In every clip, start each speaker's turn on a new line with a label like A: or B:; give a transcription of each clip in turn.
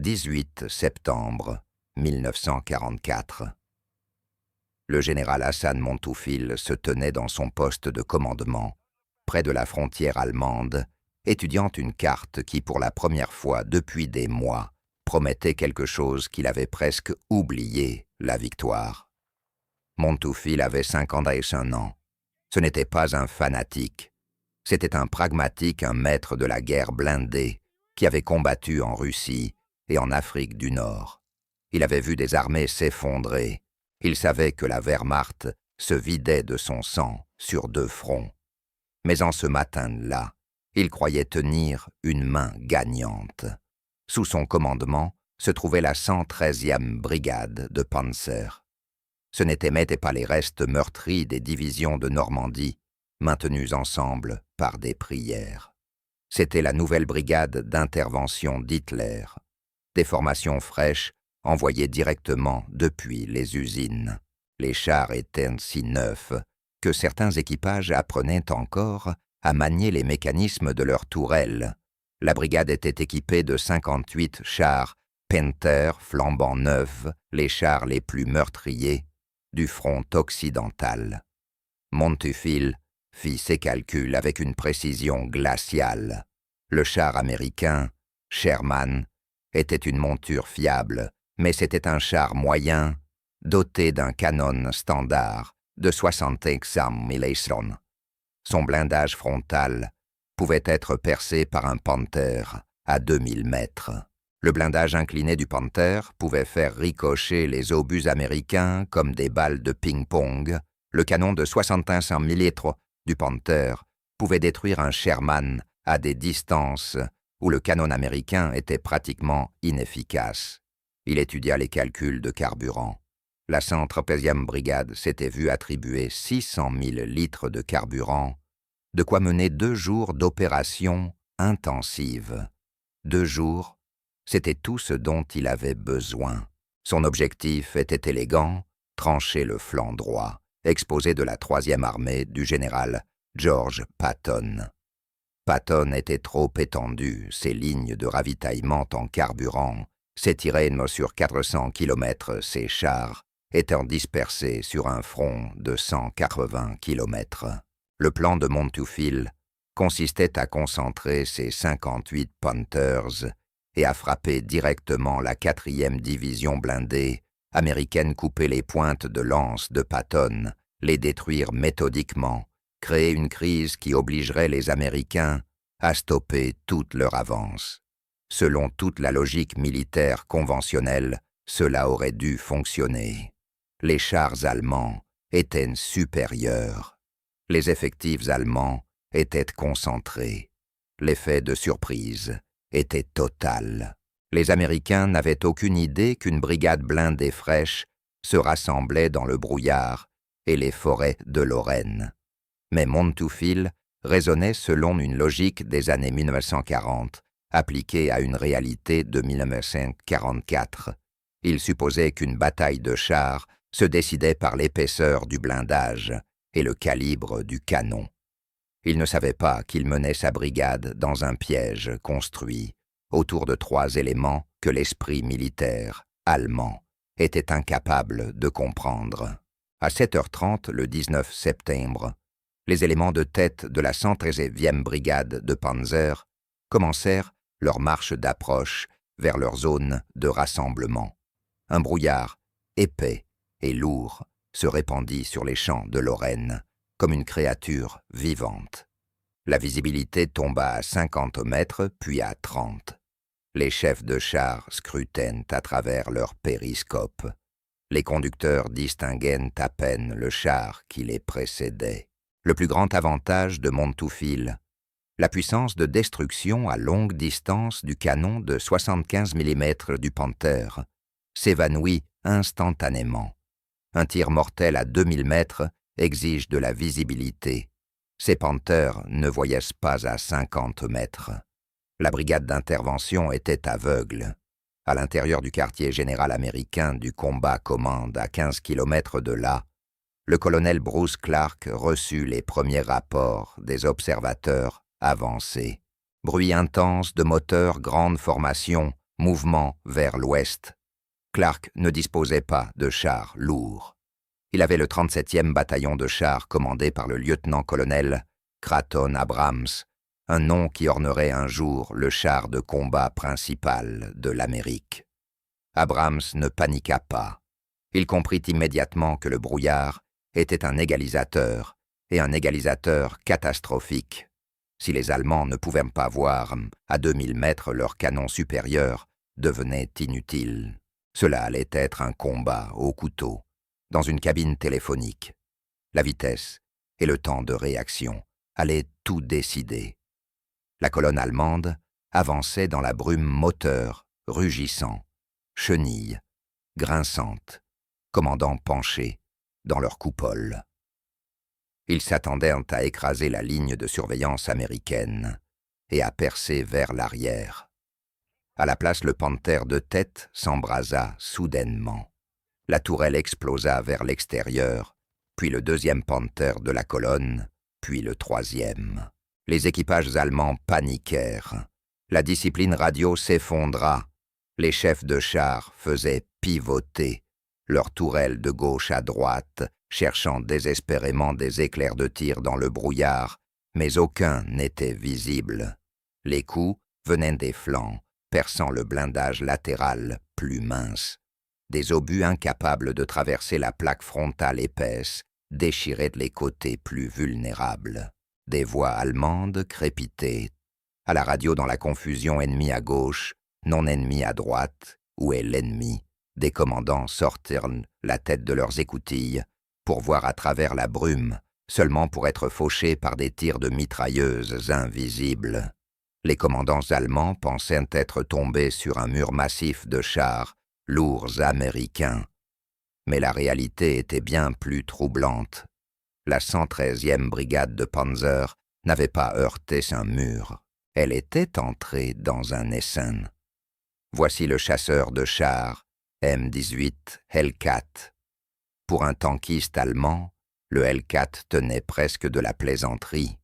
A: 18 septembre 1944. Le général Hassan Montoufil se tenait dans son poste de commandement, près de la frontière allemande, étudiant une carte qui, pour la première fois depuis des mois, promettait quelque chose qu'il avait presque oublié, la victoire. Montoufil avait 51 ans. Ce n'était pas un fanatique. C'était un pragmatique, un maître de la guerre blindée, qui avait combattu en Russie et en Afrique du Nord. Il avait vu des armées s'effondrer. Il savait que la Wehrmacht se vidait de son sang sur 2 fronts. Mais en ce matin-là, il croyait tenir une main gagnante. Sous son commandement se trouvait la 113e brigade de Panzer. Ce n'étaient pas les restes meurtris des divisions de Normandie, maintenus ensemble par des prières. C'était la nouvelle brigade d'intervention d'Hitler, des formations fraîches envoyées directement depuis les usines. Les chars étaient si neufs que certains équipages apprenaient encore à manier les mécanismes de leurs tourelles. La brigade était équipée de 58 chars Panther flambant neufs, les chars les plus meurtriers du front occidental. Montoufil fit ses calculs avec une précision glaciale. Le char américain, Sherman, était une monture fiable, mais c'était un char moyen, doté d'un canon standard de 65 mm. Son blindage frontal pouvait être percé par un Panther à 2000 mètres. Le blindage incliné du Panther pouvait faire ricocher les obus américains comme des balles de ping-pong. Le canon de 65 mm du Panther pouvait détruire un Sherman à des distances où le canon américain était pratiquement inefficace. Il étudia les calculs de carburant. La 113e brigade s'était vue attribuer 600 000 litres de carburant, de quoi mener 2 jours d'opérations intensives. 2 jours, c'était tout ce dont il avait besoin. Son objectif était élégant, trancher le flanc droit, exposé de la 3e armée du général George Patton. Patton était trop étendu, ses lignes de ravitaillement en carburant s'étiraient sur 400 km, ses chars étant dispersés sur un front de 180 km. Le plan de Montoufil consistait à concentrer ses 58 Panthers et à frapper directement la 4e division blindée américaine, couper les pointes de lance de Patton, les détruire méthodiquement, créer une crise qui obligerait les Américains à stopper toute leur avance. Selon toute la logique militaire conventionnelle, cela aurait dû fonctionner. Les chars allemands étaient supérieurs. Les effectifs allemands étaient concentrés. L'effet de surprise était total. Les Américains n'avaient aucune idée qu'une brigade blindée fraîche se rassemblait dans le brouillard et les forêts de Lorraine. Mais Montoufil raisonnait selon une logique des années 1940, appliquée à une réalité de 1944. Il supposait qu'une bataille de chars se décidait par l'épaisseur du blindage et le calibre du canon. Il ne savait pas qu'il menait sa brigade dans un piège construit autour de 3 éléments que l'esprit militaire allemand était incapable de comprendre. À 7h30 le 19 septembre, les éléments de tête de la 113e brigade de Panzer commencèrent leur marche d'approche vers leur zone de rassemblement. Un brouillard épais et lourd se répandit sur les champs de Lorraine comme une créature vivante. La visibilité tomba à 50 mètres puis à 30. Les chefs de chars scrutaient à travers leurs périscopes. Les conducteurs distinguaient à peine le char qui les précédait. Le plus grand avantage de Montoufil, la puissance de destruction à longue distance du canon de 75 mm du Panther, s'évanouit instantanément. Un tir mortel à 2000 mètres exige de la visibilité. Ces Panthers ne voyaient pas à 50 mètres. La brigade d'intervention était aveugle. À l'intérieur du quartier général américain du combat commande à 15 km de là, le colonel Bruce Clark reçut les premiers rapports des observateurs avancés. Bruit intense de moteurs grande formation Mouvement vers l'ouest. Clark ne disposait pas de chars lourds. Il avait le 37e bataillon de chars commandé par le lieutenant-colonel Craton Abrams, un nom qui ornerait un jour le char de combat principal de l'Amérique. Abrams ne paniqua pas. Il comprit immédiatement que le brouillard était un égalisateur, et un égalisateur catastrophique. Si les Allemands ne pouvaient pas voir à 2000 mètres leurs canons supérieurs devenaient inutiles. Cela allait être un combat au couteau, dans une cabine téléphonique. La vitesse et le temps de réaction allaient tout décider. La colonne allemande avançait dans la brume moteur, rugissant, chenilles, grinçantes, commandant penchés dans leur coupole. Ils s'attendaient à écraser la ligne de surveillance américaine et à percer vers l'arrière. À la place, le Panther de tête s'embrasa soudainement. La tourelle explosa vers l'extérieur, puis le deuxième Panther de la colonne, puis le troisième. Les équipages allemands paniquèrent. La discipline radio s'effondra. Les chefs de chars faisaient pivoter leurs tourelles de gauche à droite, cherchant désespérément des éclairs de tir dans le brouillard, mais aucun n'était visible. Les coups venaient des flancs, perçant le blindage latéral plus mince. Des obus incapables de traverser la plaque frontale épaisse déchiraient les côtés plus vulnérables. Des voix allemandes crépitaient. À la radio, dans la confusion, ennemi à gauche, non ennemi à droite, où est l'ennemi? Des commandants sortirent la tête de leurs écoutilles pour voir à travers la brume, seulement pour être fauchés par des tirs de mitrailleuses invisibles. Les commandants allemands pensaient être tombés sur un mur massif de chars lourds américains. Mais la réalité était bien plus troublante. La 113e brigade de Panzer n'avait pas heurté un mur. Elle était entrée dans un essaim. Voici le chasseur de chars M18 Hellcat. Pour un tankiste allemand, le Hellcat tenait presque de la plaisanterie.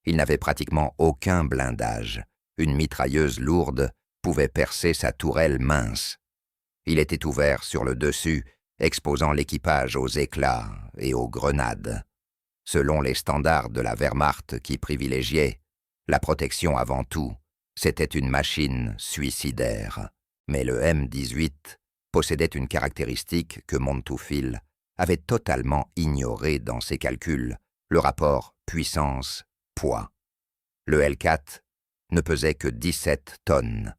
A: Il n'avait pratiquement aucun blindage. Une mitrailleuse lourde pouvait percer sa tourelle mince. Il était ouvert sur le dessus, exposant l'équipage aux éclats et aux grenades. Selon les standards de la Wehrmacht qui privilégiait la protection avant tout, c'était une machine suicidaire. Mais le M18 possédait une caractéristique que Montefiore avait totalement ignorée dans ses calculs, le rapport puissance-poids. Le Hellcat ne pesait que 17 tonnes.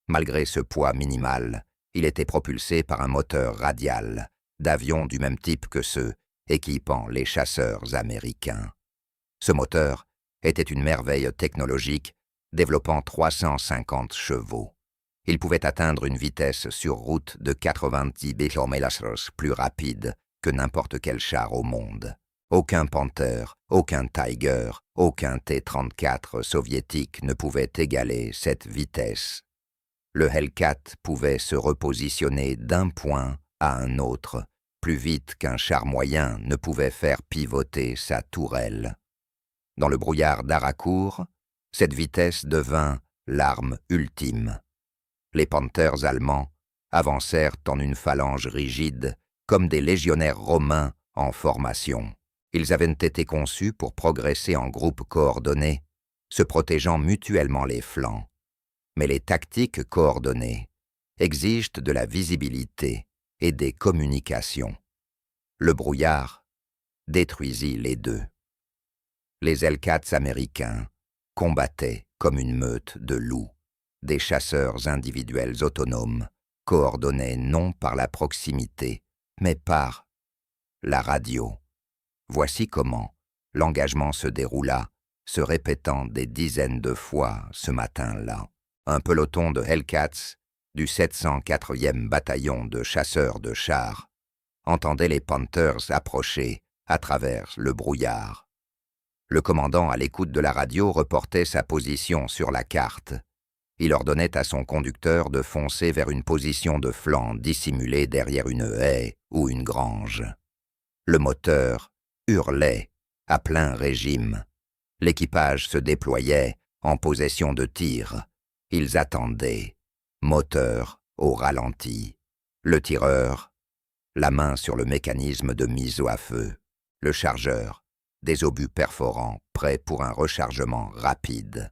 A: Malgré ce poids minimal, il était propulsé par un moteur radial, d'avions du même type que ceux équipant les chasseurs américains. Ce moteur était une merveille technologique, développant 350 chevaux. Il pouvait atteindre une vitesse sur route de 90 km/h plus rapide que n'importe quel char au monde. Aucun Panther, aucun Tiger, aucun T-34 soviétique ne pouvait égaler cette vitesse. Le Hellcat pouvait se repositionner d'un point à un autre, plus vite qu'un char moyen ne pouvait faire pivoter sa tourelle. Dans le brouillard d'Haracourt, cette vitesse devint l'arme ultime. Les Panthers allemands avancèrent en une phalange rigide, comme des légionnaires romains en formation. Ils avaient été conçus pour progresser en groupes coordonnés, se protégeant mutuellement les flancs. Mais les tactiques coordonnées exigent de la visibilité et des communications. Le brouillard détruisit les deux. Les Hellcats américains combattaient comme une meute de loups. Des chasseurs individuels autonomes, coordonnés non par la proximité, mais par la radio. Voici comment l'engagement se déroula, se répétant des dizaines de fois ce matin-là. Un peloton de Hellcats du 704e bataillon de chasseurs de chars entendait les Panthers approcher à travers le brouillard. Le commandant, à l'écoute de la radio, reportait sa position sur la carte. Il ordonnait à son conducteur de foncer vers une position de flanc dissimulée derrière une haie ou une grange. Le moteur hurlait à plein régime. L'équipage se déployait en possession de tir. Ils attendaient. moteur au ralenti, le tireur, la main sur le mécanisme de mise à feu, le chargeur, des obus perforants prêts pour un rechargement rapide.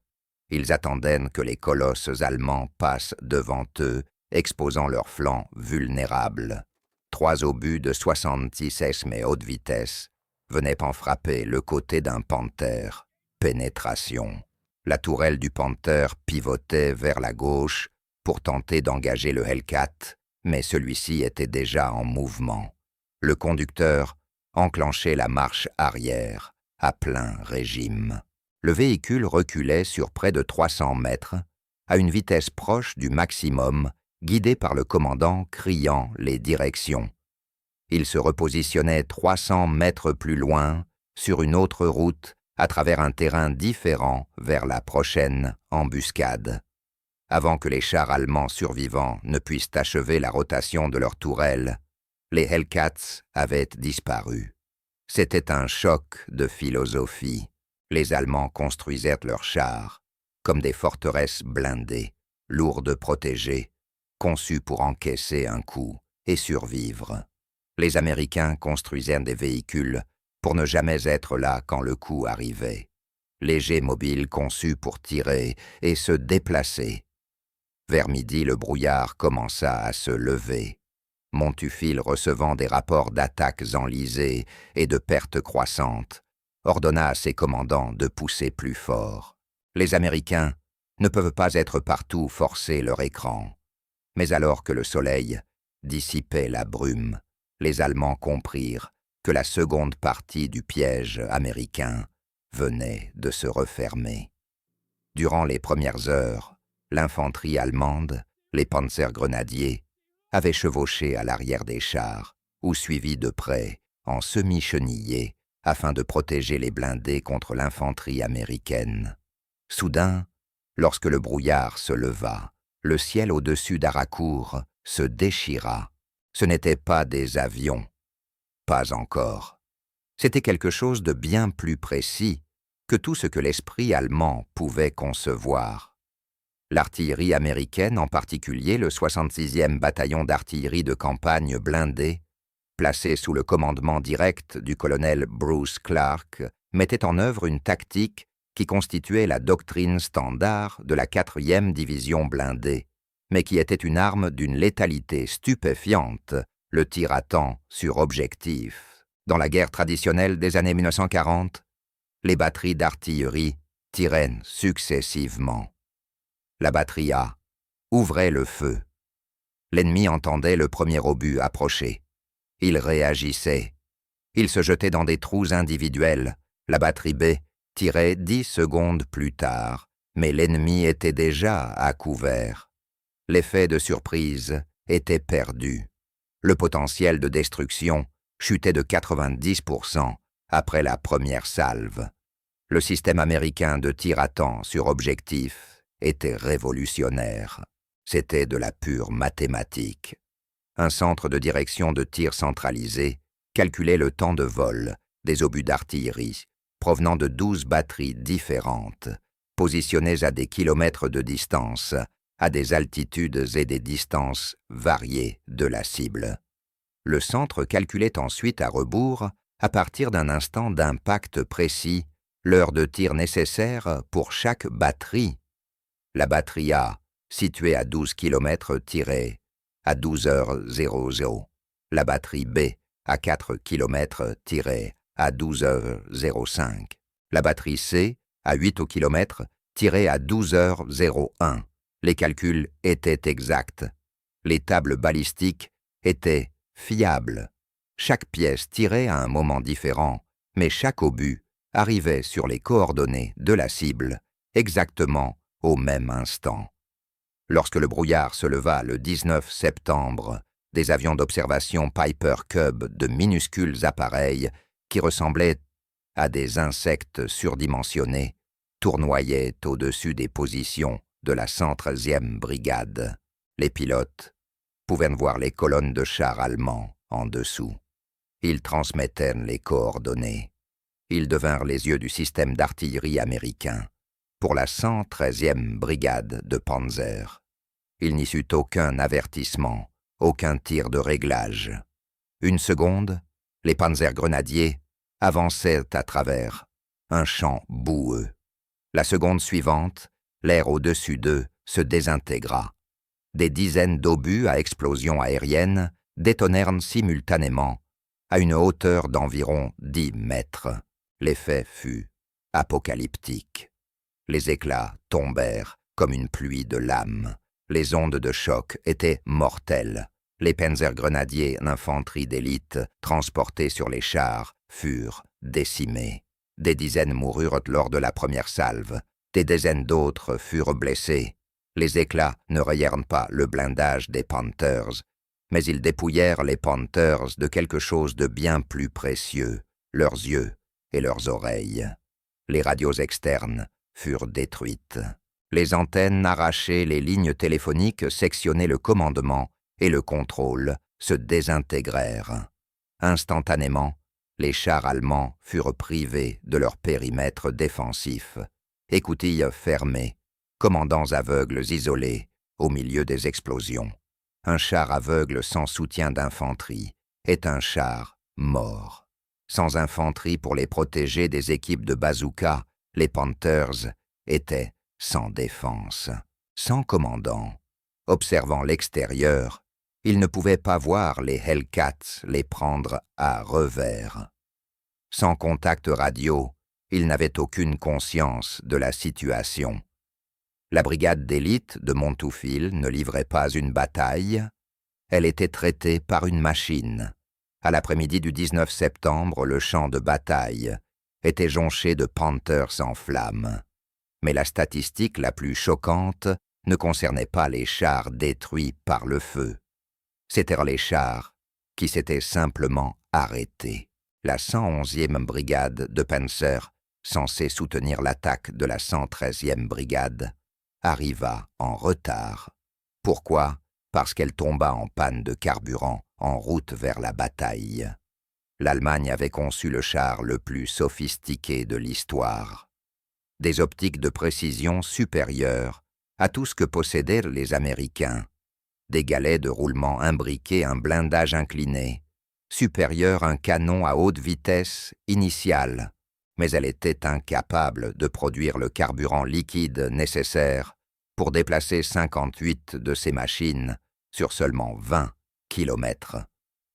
A: Ils attendaient que les colosses allemands passent devant eux, exposant leurs flancs vulnérables. 3 obus de 66 mais haute vitesse venaient en frapper le côté d'un Panther. Pénétration. La tourelle du Panther pivotait vers la gauche pour tenter d'engager le Hellcat, mais celui-ci était déjà en mouvement. Le conducteur enclenchait la marche arrière, à plein régime. Le véhicule reculait sur près de 300 mètres, à une vitesse proche du maximum, guidé par le commandant criant les directions. Il se repositionnait 300 mètres plus loin, sur une autre route, à travers un terrain différent vers la prochaine embuscade. Avant que les chars allemands survivants ne puissent achever la rotation de leurs tourelles, les Hellcats avaient disparu. C'était un choc de philosophie. Les Allemands construisaient leurs chars comme des forteresses blindées, lourdes protégées, conçues pour encaisser un coup et survivre. Les Américains construisaient des véhicules pour ne jamais être là quand le coup arrivait. Légers mobiles conçus pour tirer et se déplacer. Vers midi, le brouillard commença à se lever. Montufil, recevant des rapports d'attaques enlisées et de pertes croissantes, ordonna à ses commandants de pousser plus fort. Les Américains ne peuvent pas être partout forcer leur écran. Mais alors que le soleil dissipait la brume, les Allemands comprirent que la seconde partie du piège américain venait de se refermer. Durant les premières heures, l'infanterie allemande, les panzergrenadiers, avaient chevauché à l'arrière des chars ou suivi de près, en semi-chenillés, afin de protéger les blindés contre l'infanterie américaine. Soudain, lorsque le brouillard se leva, le ciel au-dessus d'Haraucourt se déchira. Ce n'étaient pas des avions. Pas encore. C'était quelque chose de bien plus précis que tout ce que l'esprit allemand pouvait concevoir. L'artillerie américaine, en particulier le 66e bataillon d'artillerie de campagne blindé, placé sous le commandement direct du colonel Bruce Clark, mettait en œuvre une tactique qui constituait la doctrine standard de la 4e division blindée, mais qui était une arme d'une létalité stupéfiante, le tir à temps sur objectif. Dans la guerre traditionnelle des années 1940, les batteries d'artillerie tiraient successivement. La batterie A ouvrait le feu. L'ennemi entendait le premier obus approcher. Il réagissait. Il se jetait dans des trous individuels. La batterie B tirait 10 secondes plus tard, mais l'ennemi était déjà à couvert. L'effet de surprise était perdu. Le potentiel de destruction chutait de 90% après la première salve. Le système américain de tir à temps sur objectif était révolutionnaire. C'était de la pure mathématique. Un centre de direction de tir centralisé calculait le temps de vol des obus d'artillerie provenant de 12 batteries différentes, positionnées à des kilomètres de distance, à des altitudes et des distances variées de la cible. Le centre calculait ensuite à rebours, à partir d'un instant d'impact précis, l'heure de tir nécessaire pour chaque batterie. La batterie A, située à 12 km, tirait à 12h00. La batterie B, à 4 km, tirait à 12h05. La batterie C, à 8 km, tirait à 12h01. Les calculs étaient exacts. Les tables balistiques étaient fiables. Chaque pièce tirait à un moment différent, mais chaque obus arrivait sur les coordonnées de la cible exactement au même instant. Lorsque le brouillard se leva le 19 septembre, des avions d'observation Piper Cub de minuscules appareils qui ressemblaient à des insectes surdimensionnés tournoyaient au-dessus des positions de la 113e brigade. Les pilotes pouvaient voir les colonnes de chars allemands en dessous. Ils transmettaient les coordonnées. Ils devinrent les yeux du système d'artillerie américain pour la 113e brigade de Panzer. Il n'y eut aucun avertissement, aucun tir de réglage. Une seconde, les panzergrenadiers avançaient à travers un champ boueux. La seconde suivante, l'air au-dessus d'eux se désintégra. Des dizaines d'obus à explosion aérienne détonèrent simultanément à une hauteur d'environ 10 mètres. L'effet fut apocalyptique. Les éclats tombèrent comme une pluie de lames. Les ondes de choc étaient mortelles. Les panzergrenadiers d'infanterie d'élite transportés sur les chars furent décimés. Des dizaines moururent lors de la première salve. Des dizaines d'autres furent blessés. Les éclats ne rayèrent pas le blindage des Panthers, mais ils dépouillèrent les Panthers de quelque chose de bien plus précieux, leurs yeux et leurs oreilles. Les radios externes furent détruites. Les antennes arrachées, les lignes téléphoniques sectionnaient le commandement et le contrôle se désintégrèrent. Instantanément, les chars allemands furent privés de leur périmètre défensif, écoutilles fermées, commandants aveugles isolés au milieu des explosions. Un char aveugle sans soutien d'infanterie est un char mort. Sans infanterie pour les protéger des équipes de bazooka, les Panthers étaient sans défense, sans commandant. Observant l'extérieur, ils ne pouvaient pas voir les Hellcats les prendre à revers. Sans contact radio, ils n'avaient aucune conscience de la situation. La brigade d'élite de Montoufil ne livrait pas une bataille, elle était traitée par une machine. À l'après-midi du 19 septembre, le champ de bataille était jonché de Panthers en flammes. Mais la statistique la plus choquante ne concernait pas les chars détruits par le feu. C'étaient les chars qui s'étaient simplement arrêtés. La 111e brigade de Panzer, censée soutenir l'attaque de la 113e brigade, arriva en retard. Pourquoi? Parce qu'elle tomba en panne de carburant en route vers la bataille. L'Allemagne avait conçu le char le plus sophistiqué de l'histoire. Des optiques de précision supérieures à tout ce que possédaient les Américains. Des galets de roulement imbriqués, un blindage incliné, supérieur un canon à haute vitesse initiale, mais elle était incapable de produire le carburant liquide nécessaire pour déplacer 58 de ces machines sur seulement 20 kilomètres.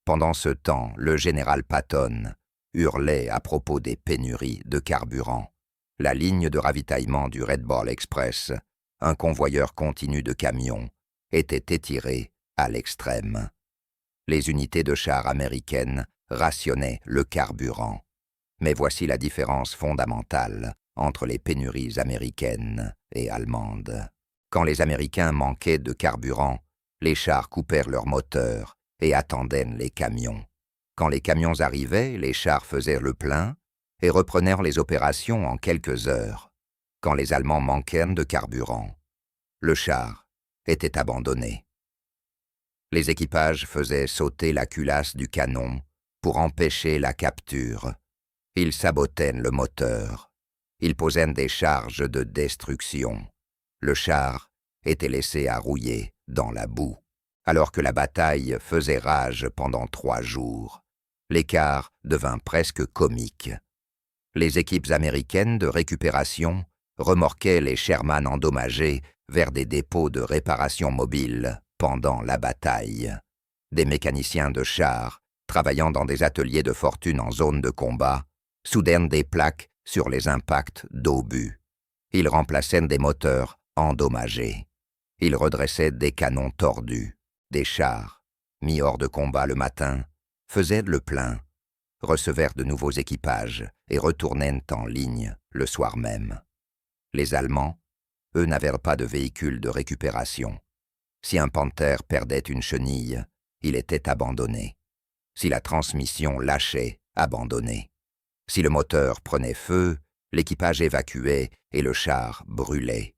A: Pendant ce temps, le général Patton hurlait à propos des pénuries de carburant. La ligne de ravitaillement du Red Ball Express, un convoyeur continu de camions, était étirée à l'extrême. Les unités de chars américaines rationnaient le carburant. Mais voici la différence fondamentale entre les pénuries américaines et allemandes. Quand les Américains manquaient de carburant, les chars coupèrent leurs moteurs et attendaient les camions. Quand les camions arrivaient, les chars faisaient le plein et reprenèrent les opérations en quelques heures. Quand les Allemands manquèrent de carburant, le char était abandonné. Les équipages faisaient sauter la culasse du canon pour empêcher la capture. Ils sabotaient le moteur. Ils posaient des charges de destruction. Le char était laissé à rouiller dans la boue, alors que la bataille faisait rage pendant 3 jours. L'écart devint presque comique. Les équipes américaines de récupération remorquaient les Sherman endommagés vers des dépôts de réparation mobiles pendant la bataille. Des mécaniciens de chars, travaillant dans des ateliers de fortune en zone de combat, soudèrent des plaques sur les impacts d'obus. Ils remplaçaient des moteurs endommagés. Ils redressaient des canons tordus. Des chars, mis hors de combat le matin, faisaient le plein, recevèrent de nouveaux équipages et retournaient en ligne le soir même. Les Allemands, eux, n'avaient pas de véhicule de récupération. Si un Panther perdait une chenille, il était abandonné. Si la transmission lâchait, abandonné. Si le moteur prenait feu, l'équipage évacuait et le char brûlait.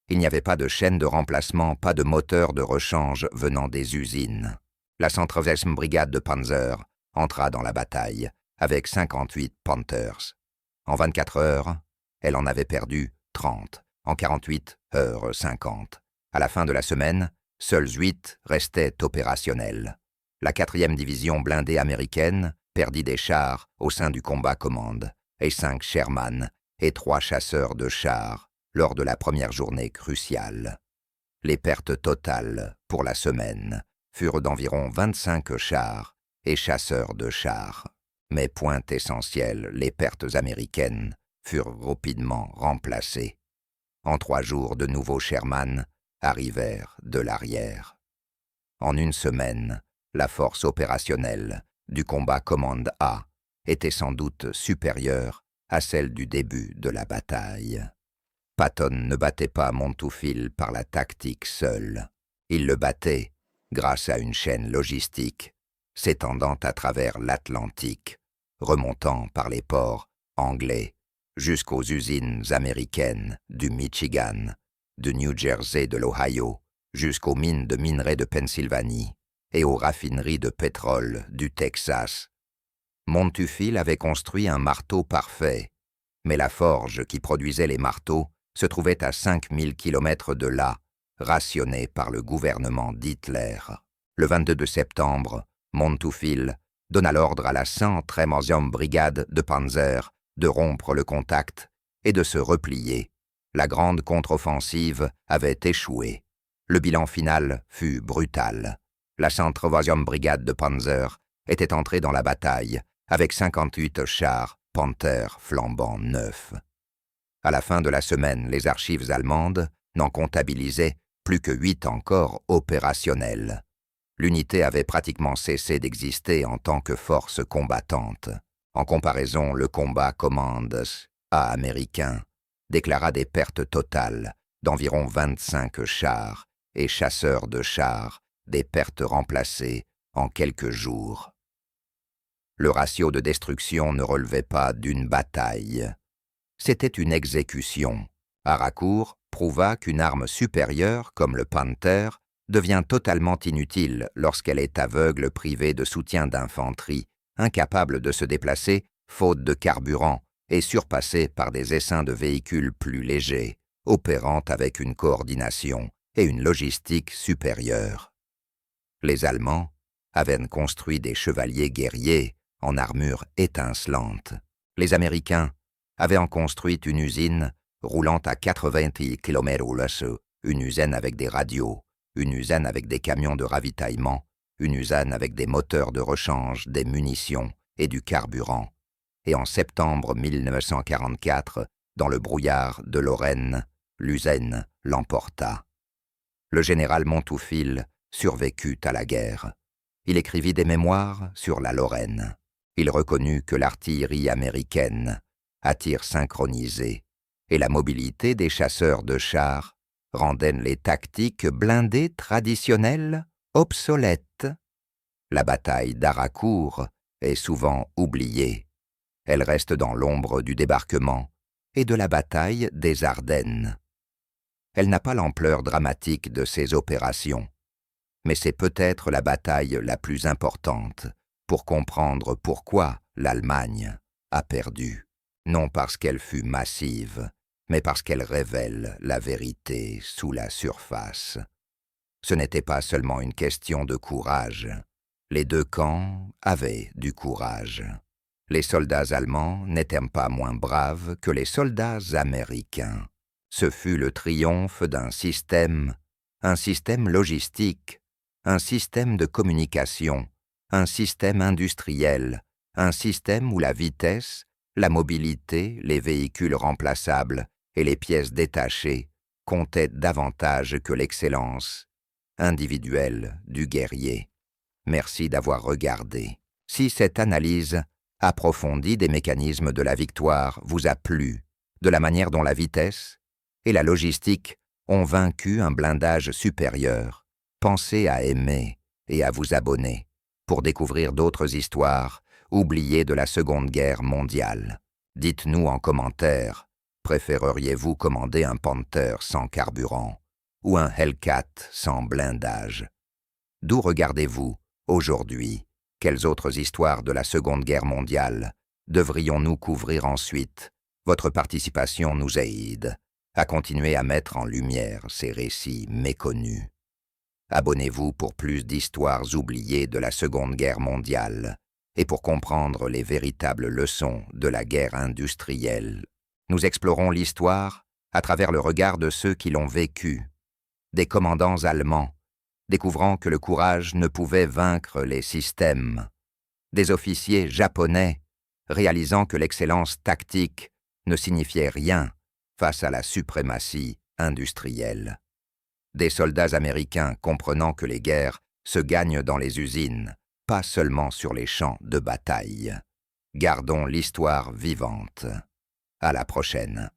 A: Il n'y avait pas de chaîne de remplacement, pas de moteur de rechange venant des usines. La 113e brigade de Panzer entra dans la bataille avec 58 Panthers. En 24 heures, elle en avait perdu 30. En 48 heures 50. À la fin de la semaine, Seules 8 restaient opérationnelles. La 4e division blindée américaine perdit des chars au sein du combat commande, et 5 Sherman et 3 chasseurs de chars lors de la première journée cruciale. Les pertes totales pour la semaine furent d'environ 25 chars et chasseurs de chars. Mais point essentiel, les pertes américaines furent rapidement remplacées. En 3 jours, de nouveaux Sherman arrivèrent de l'arrière. En une semaine, la force opérationnelle du combat commande A était sans doute supérieure à celle du début de la bataille. Patton ne battait pas Montefiore par la tactique seule. Il le battait grâce à une chaîne logistique s'étendant à travers l'Atlantique, remontant par les ports anglais jusqu'aux usines américaines du Michigan, du New Jersey, de l'Ohio, jusqu'aux mines de minerais de Pennsylvanie et aux raffineries de pétrole du Texas. Montefiore avait construit un marteau parfait, mais la forge qui produisait les marteaux se trouvait à 5000 km de là, rationnée par le gouvernement d'Hitler. Le 22 septembre, Montefiore donna l'ordre à la 113e brigade de Panzer de rompre le contact et de se replier. La grande contre-offensive avait échoué. Le bilan final fut brutal. La 103e brigade de Panzer était entrée dans la bataille avec 58 chars Panther flambant neufs. À la fin de la semaine, les archives allemandes n'en comptabilisaient plus que 8 encore opérationnels. L'unité avait pratiquement cessé d'exister en tant que force combattante. En comparaison, le combat commande A américain déclara des pertes totales d'environ 25 chars et chasseurs de chars, des pertes remplacées en quelques jours. Le ratio de destruction ne relevait pas d'une bataille. C'était une exécution. Haraucourt prouva qu'une arme supérieure, comme le Panther, devient totalement inutile lorsqu'elle est aveugle, privée de soutien d'infanterie, incapable de se déplacer, faute de carburant, et surpassée par des essaims de véhicules plus légers, opérant avec une coordination et une logistique supérieure. Les Allemands avaient construit des chevaliers guerriers en armure étincelante. Les Américains avaient en construit une usine roulant à 90 km/h, une usine avec des radios, une usine avec des camions de ravitaillement, une usine avec des moteurs de rechange, des munitions et du carburant. Et en septembre 1944, dans le brouillard de Lorraine, l'usine l'emporta. Le général Montefiore survécut à la guerre. Il écrivit des mémoires sur la Lorraine. Il reconnut que l'artillerie américaine, à tir synchronisé, et la mobilité des chasseurs de chars rendaient les tactiques blindées traditionnelles obsolètes. La bataille d'Haraucourt est souvent oubliée. Elle reste dans l'ombre du débarquement et de la bataille des Ardennes. Elle n'a pas l'ampleur dramatique de ces opérations, mais c'est peut-être la bataille la plus importante pour comprendre pourquoi l'Allemagne a perdu, non parce qu'elle fut massive, mais parce qu'elle révèle la vérité sous la surface. Ce n'était pas seulement une question de courage. Les deux camps avaient du courage. Les soldats allemands n'étaient pas moins braves que les soldats américains. Ce fut le triomphe d'un système, un système logistique, un système de communication, un système industriel, un système où la vitesse, la mobilité, les véhicules remplaçables et les pièces détachées comptaient davantage que l'excellence individuelle du guerrier. Merci d'avoir regardé. Si cette analyse approfondie des mécanismes de la victoire vous a plu, de la manière dont la vitesse et la logistique ont vaincu un blindage supérieur, pensez à aimer et à vous abonner pour découvrir d'autres histoires oubliées de la Seconde Guerre mondiale. Dites-nous en commentaire, préféreriez-vous commander un Panther sans carburant ou un Hellcat sans blindage? D'où regardez-vous aujourd'hui? Quelles autres histoires de la Seconde Guerre mondiale devrions-nous couvrir ensuite? Votre participation nous aide à continuer à mettre en lumière ces récits méconnus. Abonnez-vous pour plus d'histoires oubliées de la Seconde Guerre mondiale et pour comprendre les véritables leçons de la guerre industrielle. Nous explorons l'histoire à travers le regard de ceux qui l'ont vécue, des commandants allemands, découvrant que le courage ne pouvait vaincre les systèmes, des officiers japonais, réalisant que l'excellence tactique ne signifiait rien face à la suprématie industrielle, des soldats américains comprenant que les guerres se gagnent dans les usines, pas seulement sur les champs de bataille. Gardons l'histoire vivante. À la prochaine.